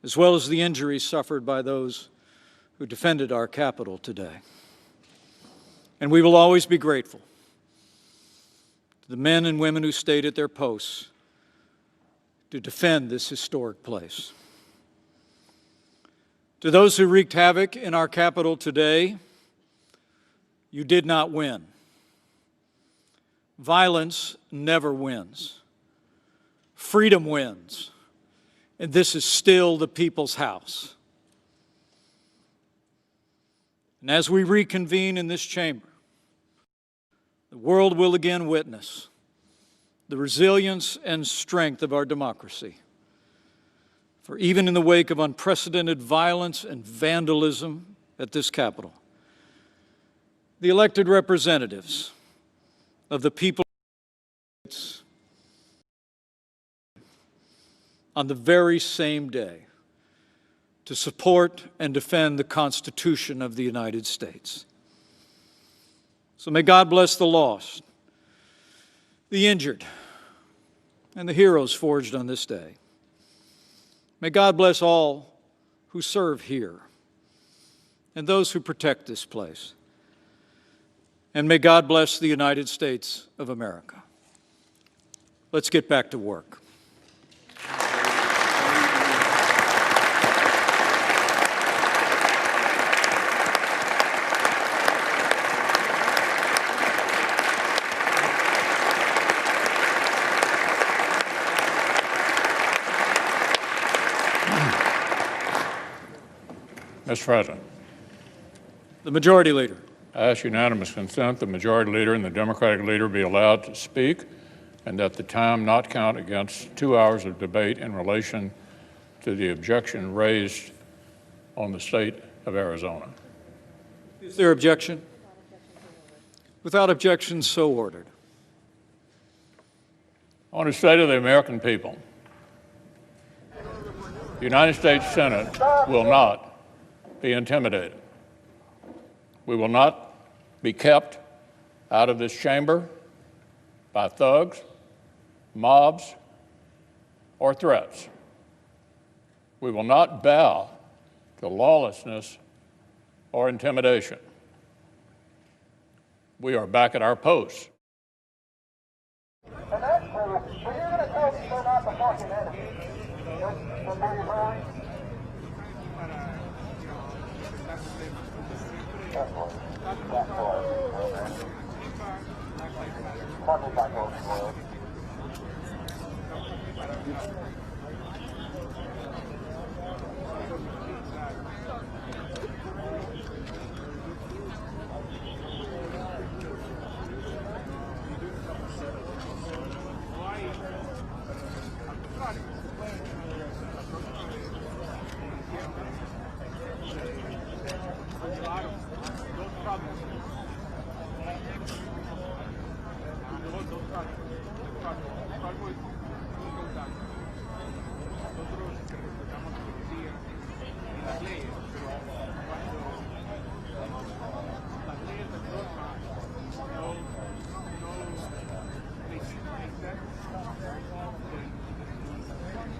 as well as the injuries suffered by those who defended our Capitol today. And we will always be grateful to the men and women who stayed at their posts to defend this historic place. To those who wreaked havoc in our Capitol today, you did not win. Violence never wins. Freedom wins. And this is still the people's house. And as we reconvene in this chamber, the world will again witness the resilience and strength of our democracy. For even in the wake of unprecedented violence and vandalism at this Capitol, the elected representatives of the people on the very same day to support and defend the Constitution of the United States. So may God bless the lost, the injured, and the heroes forged on this day. May God bless all who serve here and those who protect this place. And may God bless the United States of America. Let's get back to work. Mr. President. The Majority Leader. I ask unanimous consent the Majority Leader and the Democratic Leader be allowed to speak, and that the time not count against 2 hours of debate in relation to the objection raised on the state of Arizona. Is there objection? Without objection, so ordered. On the state of the American people, the United States Senate will not be intimidated. We will not be kept out of this chamber by thugs, mobs, or threats. We will not bow to lawlessness or intimidation. We are back at our posts. And that's cool. So you're going to tell me they're not the fucking enemy.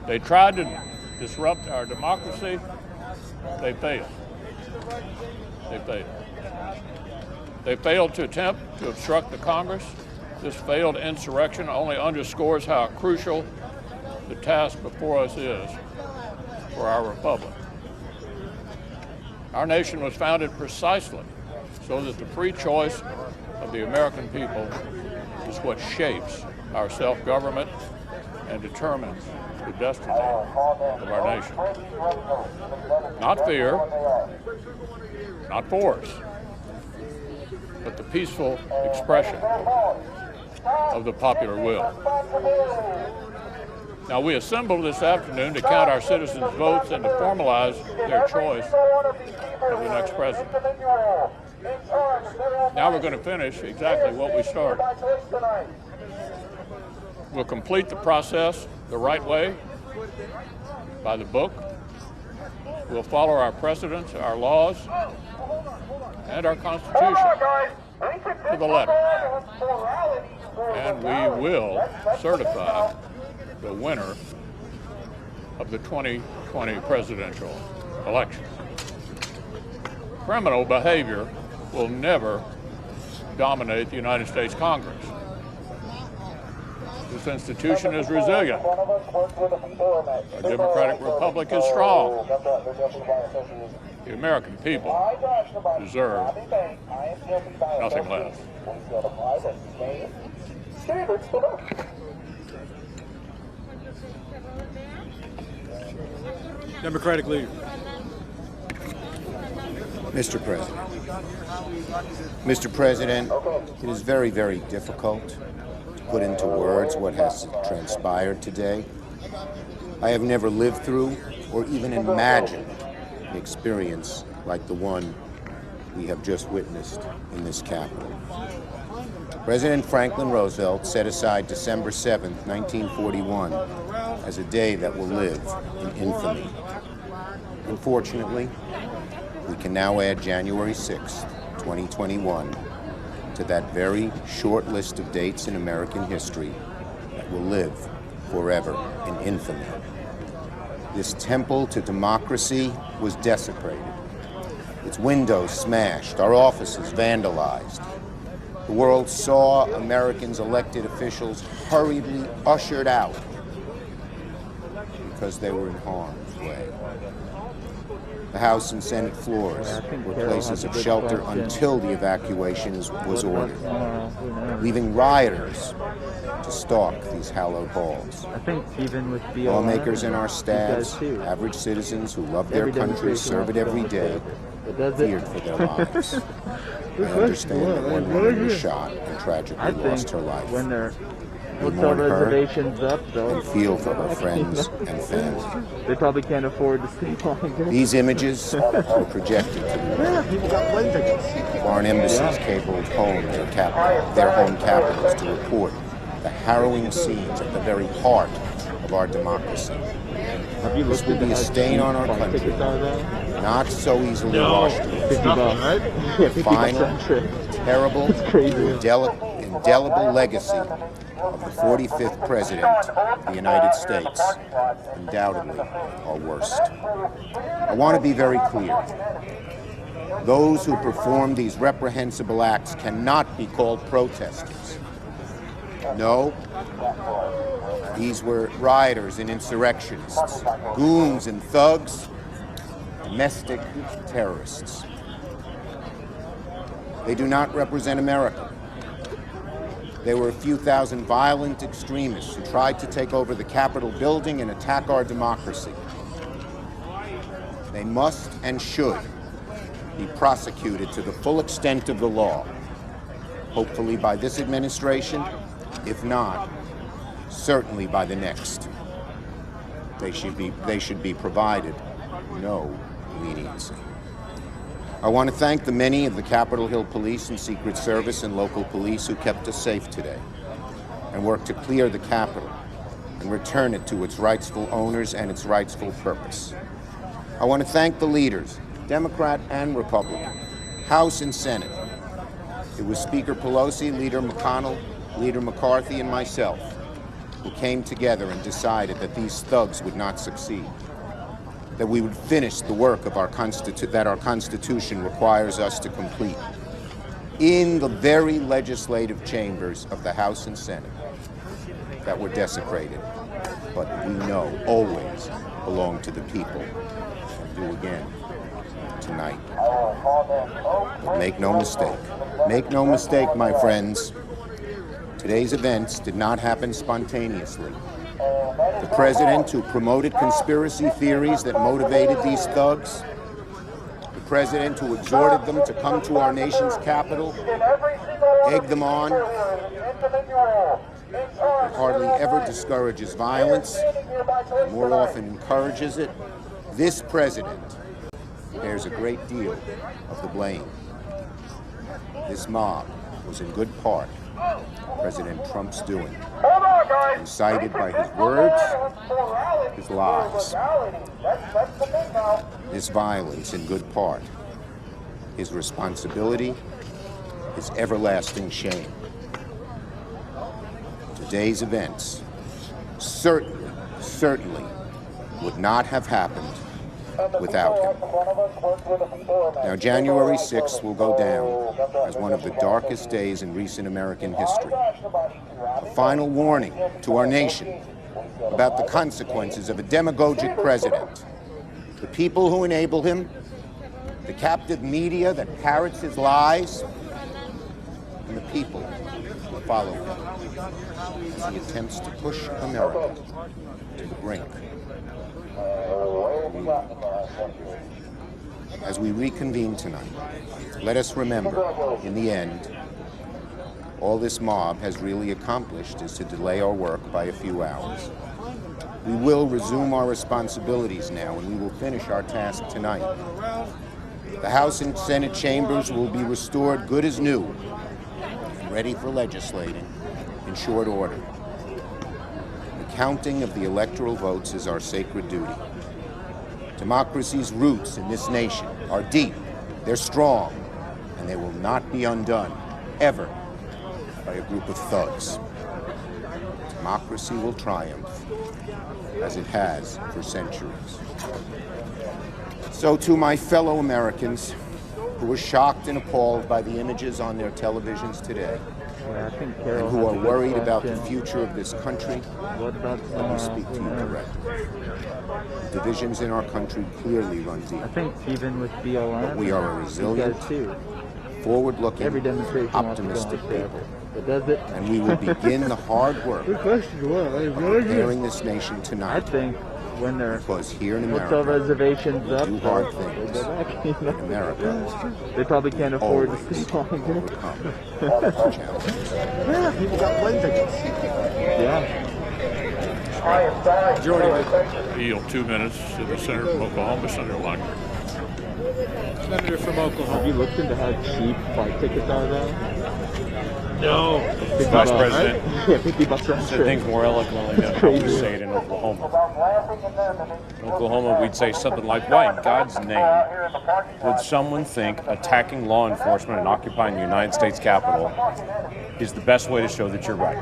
They tried to disrupt our democracy. They failed. They failed. They failed to attempt to obstruct the Congress. This failed insurrection only underscores how crucial the task before us is for our republic. Our nation was founded precisely so that the free choice of the American people is what shapes our self-government and determines the destiny of our nation. Not fear, not force, but the peaceful expression of the popular will. Now, we assembled this afternoon to count our citizens' votes and to formalize their choice of the next president. Now we're going to finish exactly what we started. We'll complete the process the right way, by the book. We'll follow our precedents, our laws, and our Constitution to the letter. And we will certify the winner of the 2020 presidential election. Criminal behavior will never dominate the United States Congress. This institution is resilient. Our democratic republic is strong. The American people deserve nothing less. Democratic leader. Mr. President. Mr. President, it is very, very difficult to put into words what has transpired today. I have never lived through or even imagined an experience like the one we have just witnessed in this Capitol. President Franklin Roosevelt set aside December 7th, 1941 as a day that will live in infamy. Unfortunately, we can now add January 6th, 2021 to that very short list of dates in American history that will live forever in infamy. This temple to democracy was desecrated, its windows smashed, our offices vandalized. The world saw Americans' elected officials hurriedly ushered out because they were in harm's way. The House and Senate floors were places of shelter until the evacuation was ordered, leaving rioters to stalk these hallowed halls. I think even with Lawmakers and our staffs, average citizens who love their country, serve it every day, feared for their lives. I understand that one woman was shot and tragically lost her life. When they're We hotel mourn her reservations up, though, and feel for her friends and family. they probably can't afford to stay longer. These images were projected to the world. Foreign embassies cabled homes or their home capitals to report the harrowing scenes at the very heart of our democracy. This will be a stain on our country, not so easily washed away. The final, terrible, indelible legacy of the 45th President of the United States, undoubtedly our worst. I want to be very clear. Those who perform these reprehensible acts cannot be called protesters. No, these were rioters and insurrectionists, goons and thugs, domestic terrorists. They do not represent America. They were a few thousand violent extremists who tried to take over the Capitol building and attack our democracy. They must and should be prosecuted to the full extent of the law, hopefully by this administration, if not, certainly by the next. They should be provided no leniency. I want to thank the many of the Capitol Hill Police and Secret Service and local police who kept us safe today and worked to clear the Capitol and return it to its rightful owners and its rightful purpose. I want to thank the leaders, Democrat and Republican, House and Senate. It was Speaker Pelosi, Leader McConnell, Leader McCarthy, and myself who came together and decided that these thugs would not succeed, that we would finish the work of that our Constitution requires us to complete in the very legislative chambers of the House and Senate that were desecrated, but we know always belong to the people, and do again tonight. But make no mistake, my friends, today's events did not happen spontaneously. The president who promoted conspiracy theories that motivated these thugs, the president who exhorted them to come to our nation's capital, egged them on, hardly ever discourages violence, more often encourages it. This president bears a great deal of the blame. This mob was in good part President Trump's doing, incited by his words, his lies. This violence, in good part, his responsibility, his everlasting shame. Today's events certainly would not have happened without him. Now, January 6th will go down as one of the darkest days in recent American history. A final warning to our nation about the consequences of a demagogic president, the people who enable him, the captive media that parrots his lies, and the people who follow him as he attempts to push America to the brink. As we reconvene tonight, let us remember, in the end, all this mob has really accomplished is to delay our work by a few hours. We will resume our responsibilities now, and we will finish our task tonight. The House and Senate chambers will be restored good as new and ready for legislating in short order. The counting of the electoral votes is our sacred duty. Democracy's roots in this nation are deep, they're strong, and they will not be undone, ever, by a group of thugs. Democracy will triumph, as it has for centuries. So to my fellow Americans who were shocked and appalled by the images on their televisions today, and who are worried about the future of this country, let me speak to you directly. The divisions in our country clearly run deep. I think even with BLM, but we are a resilient, forward-looking, optimistic people. And we will begin the hard work of preparing this nation tonight. I think when they're because here in put America, reservations we up, do hard things. they go back, you know. In America, they probably can't afford to always stay longer. overcome challenges. Yeah, people got plane tickets. Yeah. Majority Leader. Yield 2 minutes to the senator from Oklahoma, Senator Lang. Senator from Have you Oklahoma. looked into how cheap flight tickets are though? No. Vice President Yeah, $50 round said trip. things more eloquently than how we say it in Oklahoma. In Oklahoma, we'd say something like, why in God's name would someone think attacking law enforcement and occupying the United States Capitol is the best way to show that you're right?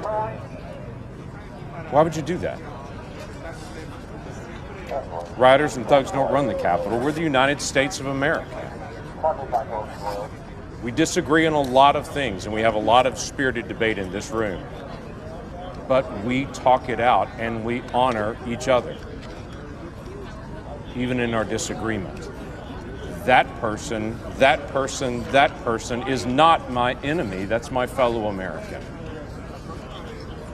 Why would you do that? Rioters and thugs don't run the Capitol. We're the United States of America. We disagree on a lot of things, and we have a lot of spirited debate in this room. But we talk it out, and we honor each other, even in our disagreement. That person is not my enemy. That's my fellow American.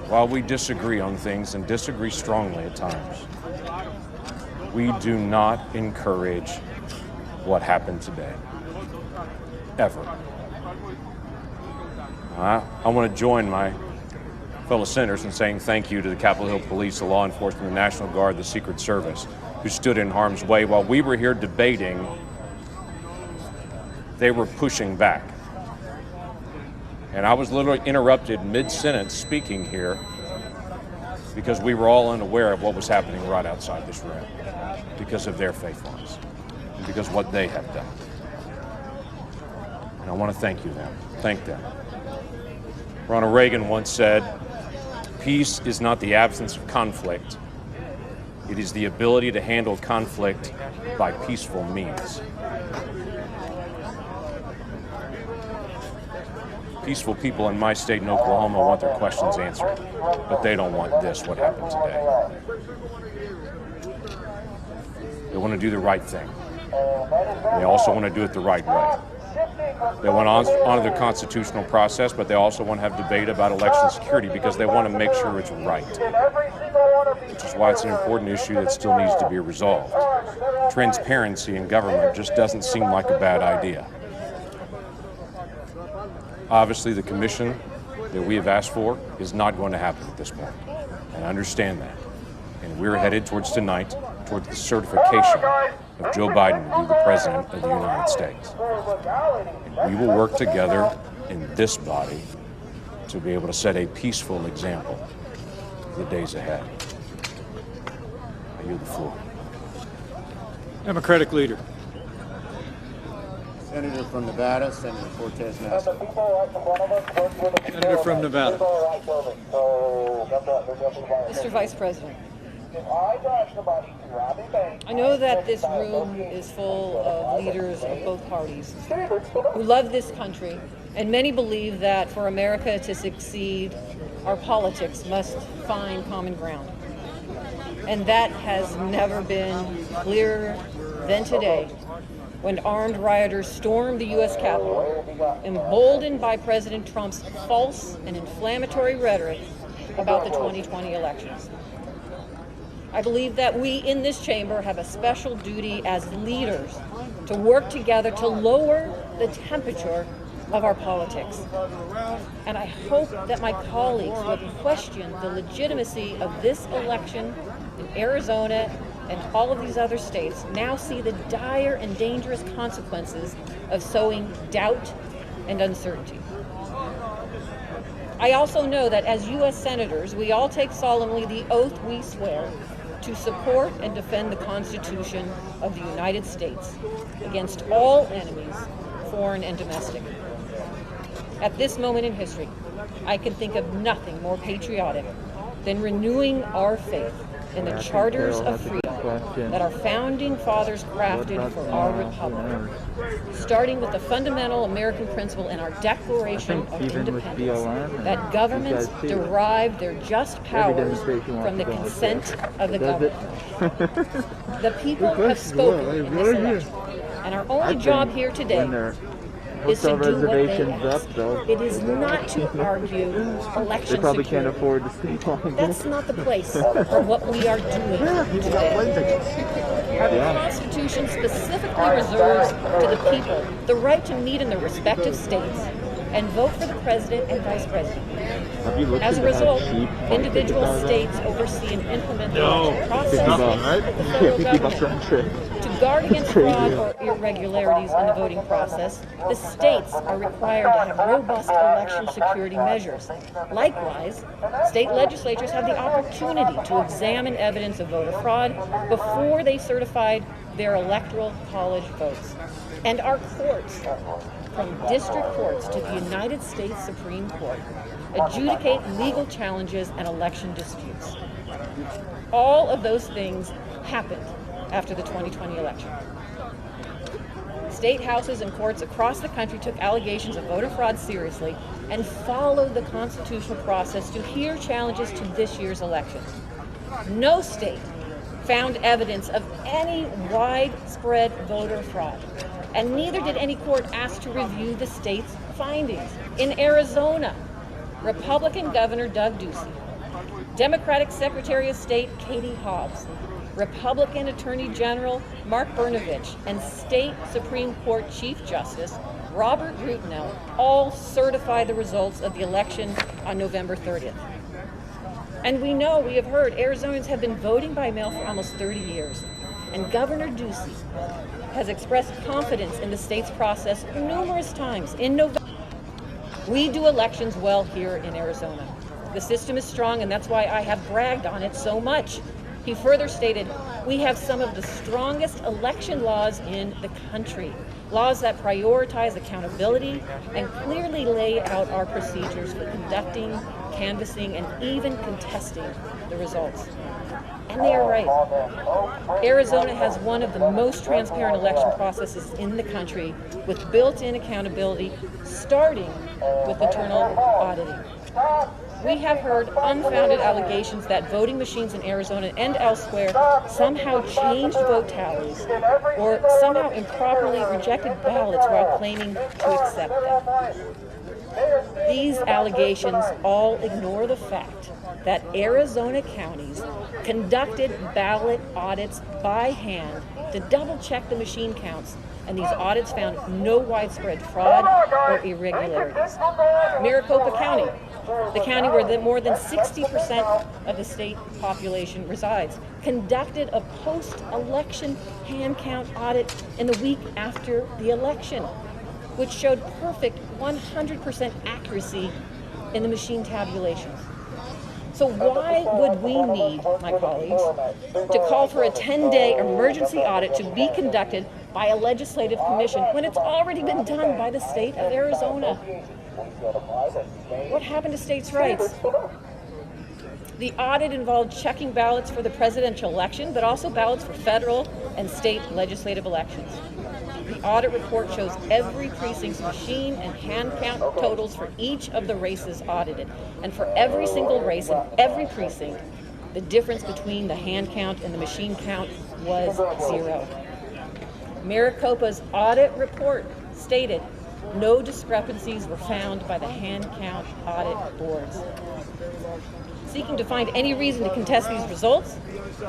While we disagree on things and disagree strongly at times, we do not encourage what happened today. Ever. I want to join my fellow senators in saying thank you to the Capitol Hill Police, the law enforcement, the National Guard, the Secret Service, who stood in harm's way while we were here debating. They were pushing back. And I was literally interrupted mid-sentence speaking here because we were all unaware of what was happening right outside this room because of their faithfulness and because of what they have done. And I want to thank them. Ronald Reagan once said, peace is not the absence of conflict. It is the ability to handle conflict by peaceful means. Peaceful people in my state in Oklahoma want their questions answered, but they don't want what happened today. They want to do the right thing. They also want to do it the right way. They want to honor the constitutional process, but they also want to have debate about election security because they want to make sure it's right, which is why it's an important issue that still needs to be resolved. Transparency in government just doesn't seem like a bad idea. Obviously, the commission that we have asked for is not going to happen at this point, and I understand that. And we're headed towards tonight, towards the certification of Joe Biden to be the President of the United States. And we will work together in this body to be able to set a peaceful example for the days ahead. I yield the floor. Democratic Leader. Senator from Nevada, Senator Cortez Masto. Senator from Nevada. Mr. Vice President, I know that this room is full of leaders of both parties who love this country, and many believe that for America to succeed, our politics must find common ground. And that has never been clearer than today, when armed rioters stormed the U.S. Capitol, emboldened by President Trump's false and inflammatory rhetoric about the 2020 elections. I believe that we in this chamber have a special duty as leaders to work together to lower the temperature of our politics. And I hope that my colleagues will question the legitimacy of this election in Arizona and all of these other states, now see the dire and dangerous consequences of sowing doubt and uncertainty. I also know that as U.S. Senators, we all take solemnly the oath we swear to support and defend the Constitution of the United States against all enemies, foreign and domestic. At this moment in history, I can think of nothing more patriotic than renewing our faith in the charters of freedom that our founding fathers crafted for our republic, starting with the fundamental American principle in our Declaration of Independence, that governments derive their just powers from the consent of the governed. The people have spoken in this election, and our only job here today is to do what they ask. It is not to argue election They probably can't security. afford to stay long. That's not the place for what we are doing today. Our Constitution specifically reserves to the people the right to meet in their respective states and vote for the president and vice president. As a result, individual states oversee and implement the election process of the federal government. To guard against fraud or irregularities in the voting process, the states are required to have robust election security measures. Likewise, state legislatures have the opportunity to examine evidence of voter fraud before they certified their electoral college votes. And our courts, from district courts to the United States Supreme Court, adjudicate legal challenges and election disputes. All of those things happened after the 2020 election. State houses and courts across the country took allegations of voter fraud seriously and followed the constitutional process to hear challenges to this year's election. No state found evidence of any widespread voter fraud, and neither did any court ask to review the state's findings. In Arizona, Republican Governor Doug Ducey, Democratic Secretary of State Katie Hobbs, Republican Attorney General Mark Brnovich, and State Supreme Court Chief Justice Robert Rutenell all certified the results of the election on November 30th. And we have heard, Arizonans have been voting by mail for almost 30 years. And Governor Ducey has expressed confidence in the state's process numerous times. In November, we do elections well here in Arizona. The system is strong, and that's why I have bragged on it so much. He further stated, we have some of the strongest election laws in the country, laws that prioritize accountability and clearly lay out our procedures for conducting, canvassing, and even contesting the results. And they are right. Arizona has one of the most transparent election processes in the country, with built-in accountability, starting with internal auditing. We have heard unfounded allegations that voting machines in Arizona and elsewhere somehow changed vote tallies or somehow improperly rejected ballots while claiming to accept them. These allegations all ignore the fact that Arizona counties conducted ballot audits by hand to double-check the machine counts, and these audits found no widespread fraud or irregularities. Maricopa County, the county where more than 60% of the state population resides, conducted a post-election hand count audit in the week after the election, which showed perfect 100% accuracy in the machine tabulations. So why would we need, my colleagues, to call for a 10-day emergency audit to be conducted by a legislative commission when it's already been done by the state of Arizona? What happened to states' rights? The audit involved checking ballots for the presidential election, but also ballots for federal and state legislative elections. The audit report shows every precinct's machine and hand count totals for each of the races audited. And for every single race in every precinct, the difference between the hand count and the machine count was 0. Maricopa's audit report stated no discrepancies were found by the hand count audit boards. Seeking to find any reason to contest these results,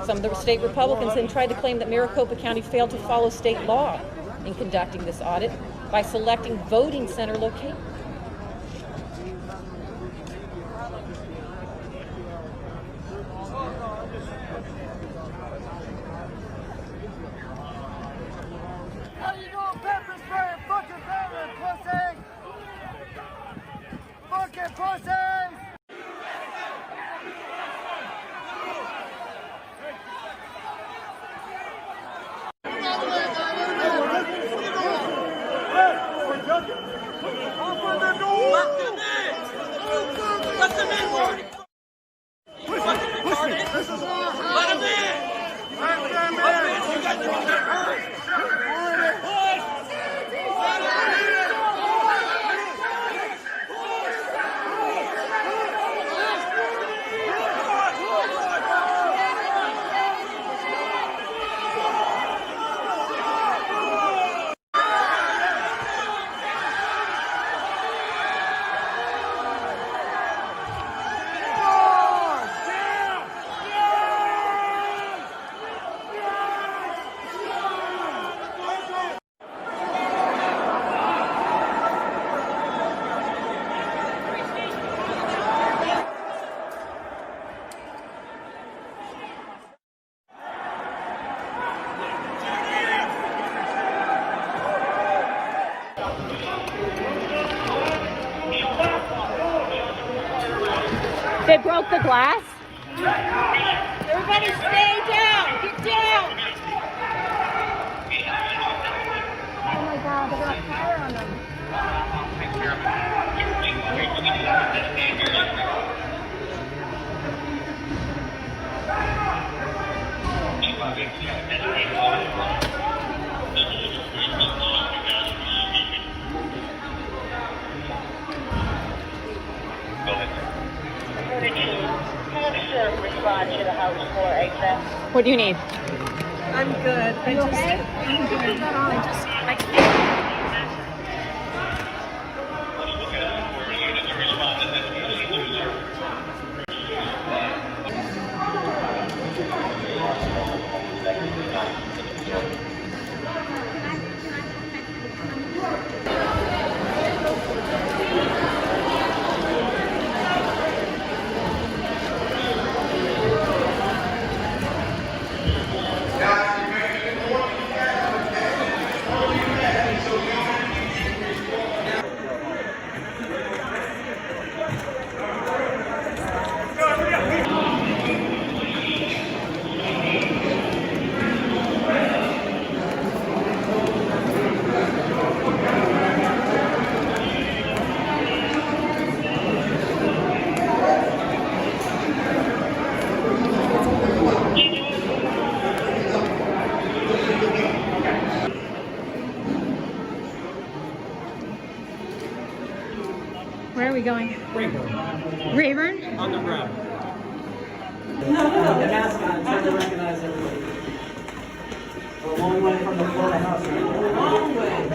some of the state Republicans then tried to claim that Maricopa County failed to follow state law in conducting this audit by selecting voting center locations. How you doing, pepper spray? Fucking pussy! Fucking pussy! They broke the glass? Everybody stay down! Get down! Oh my God, they got fire on them. What do you need? I'm good. I'm good. Where are we going? Rayburn. Rayburn? On the ground. The mascot, trying to recognize everybody. We're a long way from the Florida House. Right? A long way.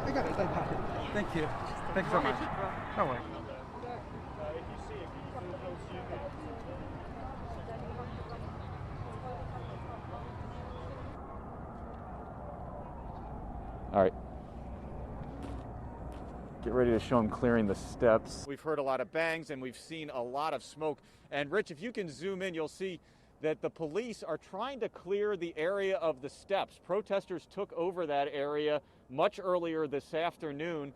I got it. Thank you. Thank you so much. No worries. All right. Get ready to show him clearing the steps. We've heard a lot of bangs and we've seen a lot of smoke. And Rich, if you can zoom in, you'll see that the police are trying to clear the area of the steps. Protesters took over that area much earlier this afternoon.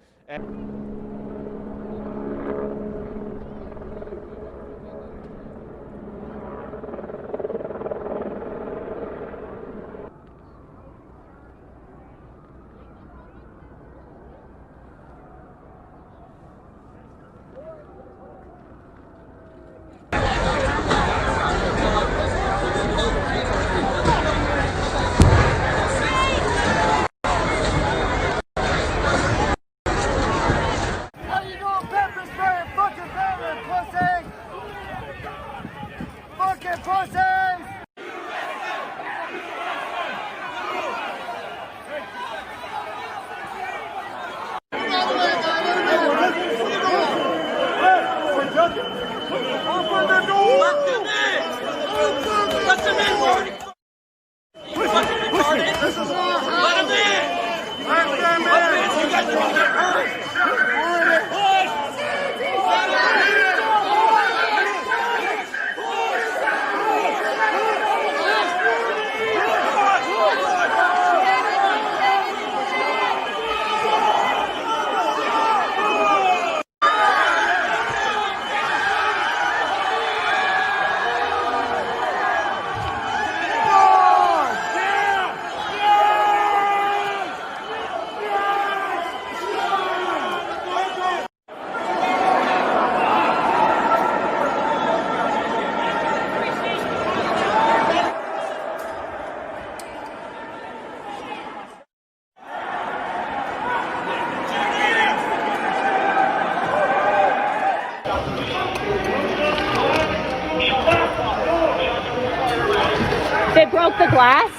They broke the glass?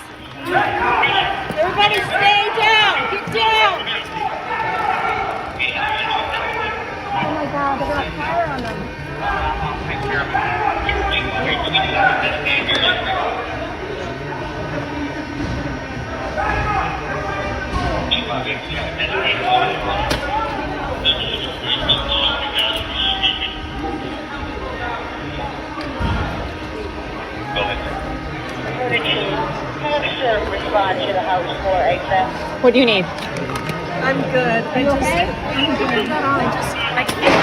Everybody stay down! Get down! Oh my god, they got fire on them. Respond to the House floor exit. What do you need? I'm good. Are you okay? I can't.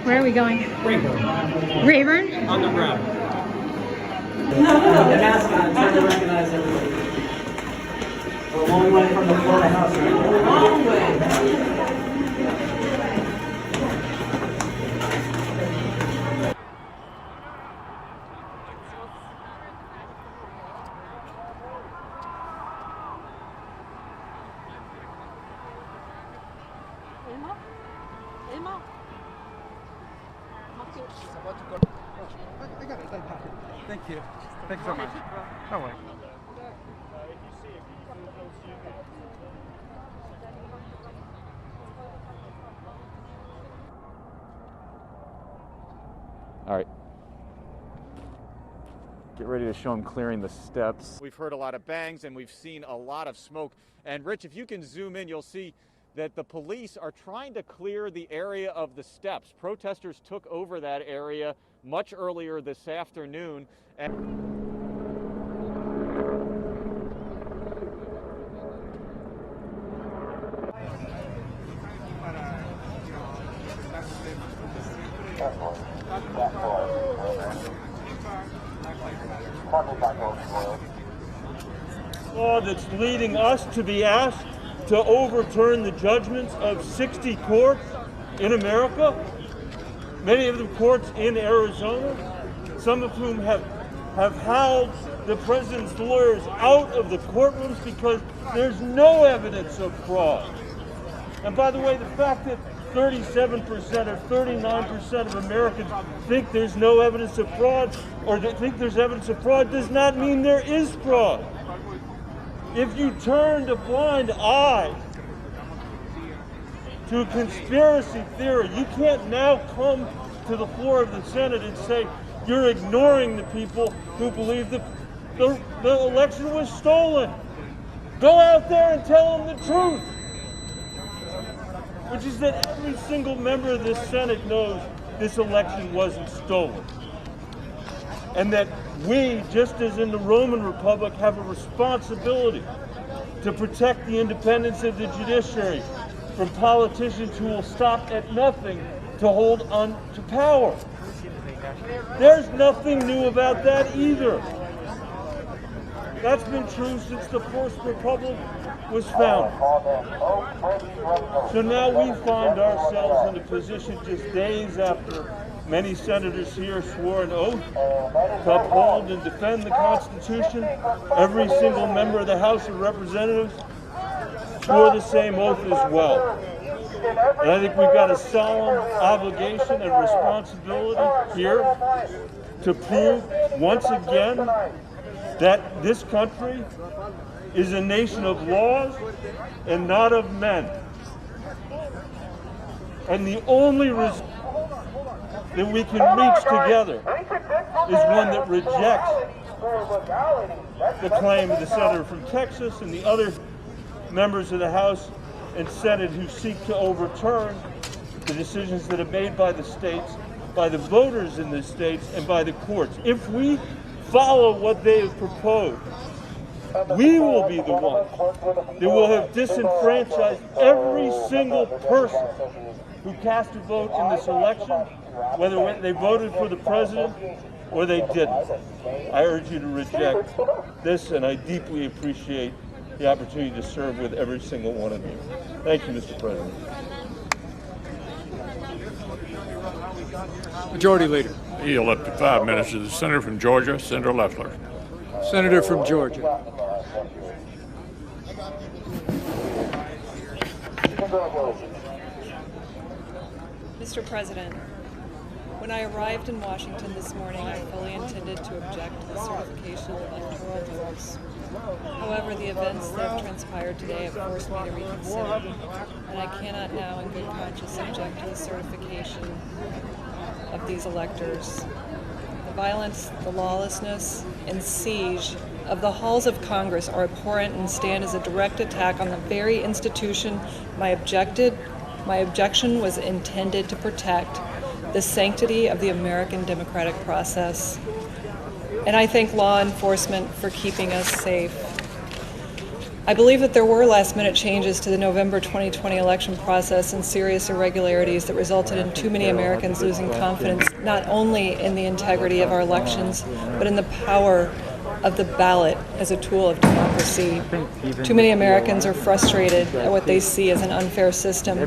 Where are we going? Rayburn. Rayburn? On the ground. The mask on, trying to recognize everybody. We're a long way from the Florida House, right? A long way. I got it. Thank you. Thank you so much. Don't worry. All right. Get ready to show him clearing the steps. We've heard a lot of bangs and we've seen a lot of smoke. And Rich, if you can zoom in, you'll see that the police are trying to clear the area of the steps. Protesters took over that area much earlier this afternoon. law that's leading us to be asked to overturn the judgments of 60 courts in America, many of the courts in Arizona, some of whom have howled the president's lawyers out of the courtrooms because there's no evidence of fraud. And by the way, the fact that 37% or 39% of Americans think there's no evidence of fraud or they think there's evidence of fraud does not mean there is fraud. If you turned a blind eye to a conspiracy theory, you can't now come to the floor of the Senate and say you're ignoring the people who believe the election was stolen. Go out there and tell them the truth, which is that every single member of this Senate knows this election wasn't stolen. And that we, just as in the Roman Republic, have a responsibility to protect the independence of the judiciary from politicians who will stop at nothing to hold on to power. There's nothing new about that either. That's been true since the First Republic was founded. So now we find ourselves in a position just days after many senators here swore an oath to uphold and defend the Constitution. Every single member of the House of Representatives swore the same oath as well. And I think we've got a solemn obligation and responsibility here to prove once again that this country is a nation of laws and not of men. And the only result that we can reach together is one that rejects the claim of the senator from Texas and the other members of the House and Senate who seek to overturn the decisions that are made by the states, by the voters in the states, and by the courts. If we follow what they have proposed, we will be the ones that will have disenfranchised every single person who cast a vote in this election, whether they voted for the president or they didn't. I urge you to reject this, and I deeply appreciate the opportunity to serve with every single one of you. Thank you, Mr. President. Majority Leader. I yield up to 5 minutes to the Senator from Georgia, Senator Loeffler. Senator from Georgia. Mr. President, when I arrived in Washington this morning, I fully intended to object to the certification of electoral votes. However, the events that have transpired today have forced me to reconsider, and I cannot now in good conscience object to the certification of these electors. The violence, the lawlessness, and siege of the halls of Congress are abhorrent and stand as a direct attack on the very institution my objection was intended to protect, the sanctity of the American democratic process. And I thank law enforcement for keeping us safe. I believe that there were last-minute changes to the November 2020 election process and serious irregularities that resulted in too many Americans losing confidence not only in the integrity of our elections, but in the power of the ballot as a tool of democracy. Too many Americans are frustrated at what they see as an unfair system.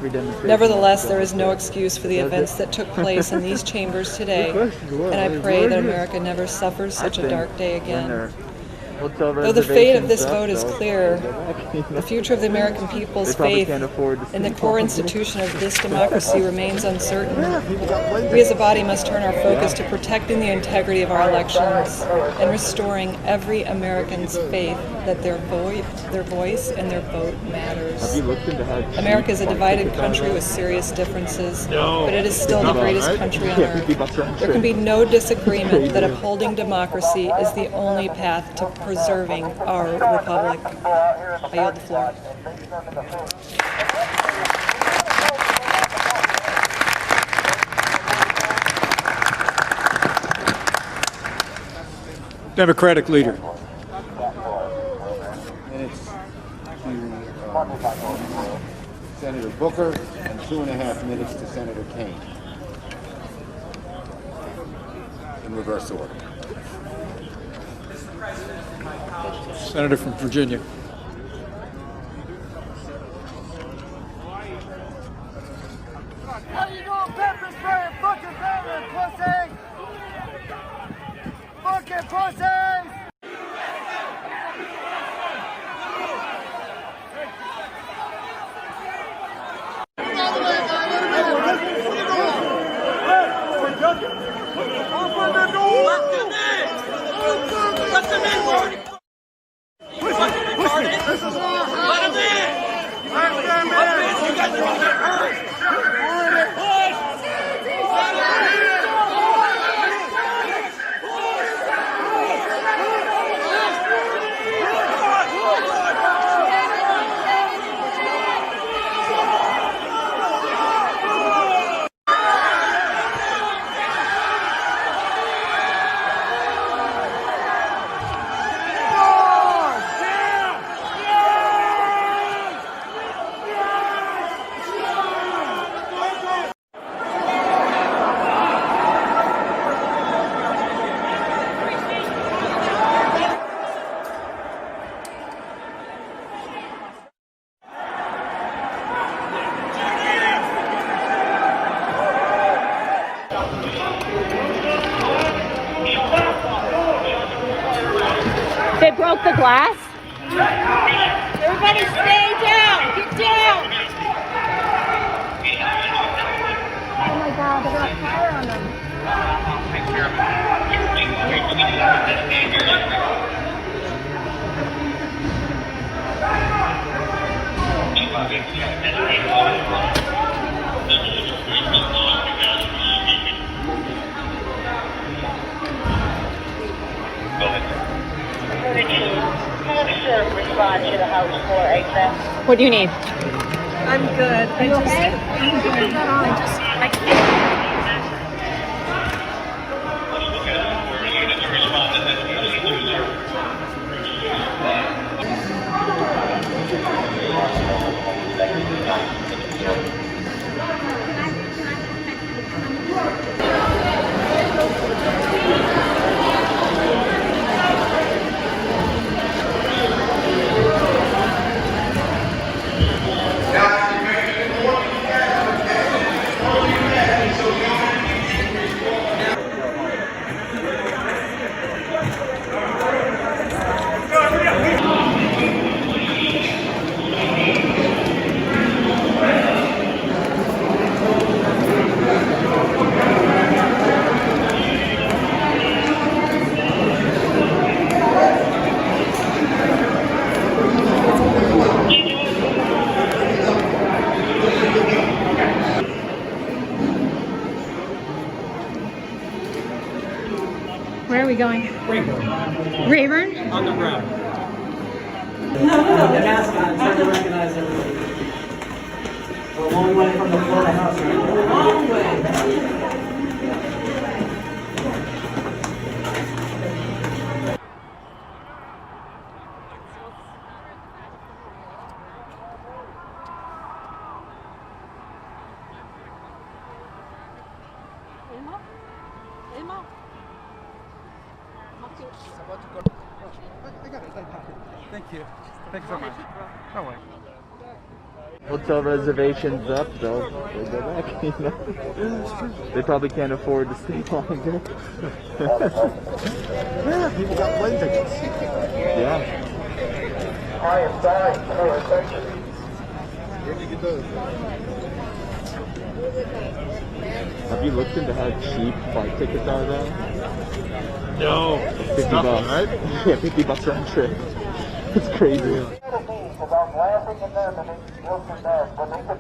Nevertheless, there is no excuse for the events that took place in these chambers today, and I pray that America never suffers such a dark day again. Though the fate of this vote is clear, the future of the American people's faith in the core institution of this democracy remains uncertain. We as a body must turn our focus to protecting the integrity of our elections and restoring every American's faith that their voice and their vote matters. America is a divided country with serious differences, but it is still the greatest country on earth. There can be no disagreement that upholding democracy is the only path to preserving our republic. I yield the floor. Democratic Leader. Minutes to Senator Booker and 2.5 minutes to Senator Kaine. In reverse order. Senator from Virginia. How you doing, pepper spray, fucking veteran, pussy? Fucking pussies! They broke the glass? Everybody stay down! Get down! Oh my god, they got fire on them. Respond to the House floor exit. What do you need? I'm good. Are you okay? I can't. Where are we going? Rayburn. Rayburn? On the road. The mask on, it's hard to recognize everybody. We're a long way from the Florida House right now. A long way. Thank you. Thank you so much. No way. Hotel reservations up, they'll go back, you know. They probably can't afford to stay longer. Yeah, people got plane tickets. Yeah. I am dying for attention. Where'd you get those? Have you looked into how cheap flight tickets are though? No. 50 bucks, right? Yeah, 50 bucks round trip. It's crazy. About laughing and them and it's still too bad, but they could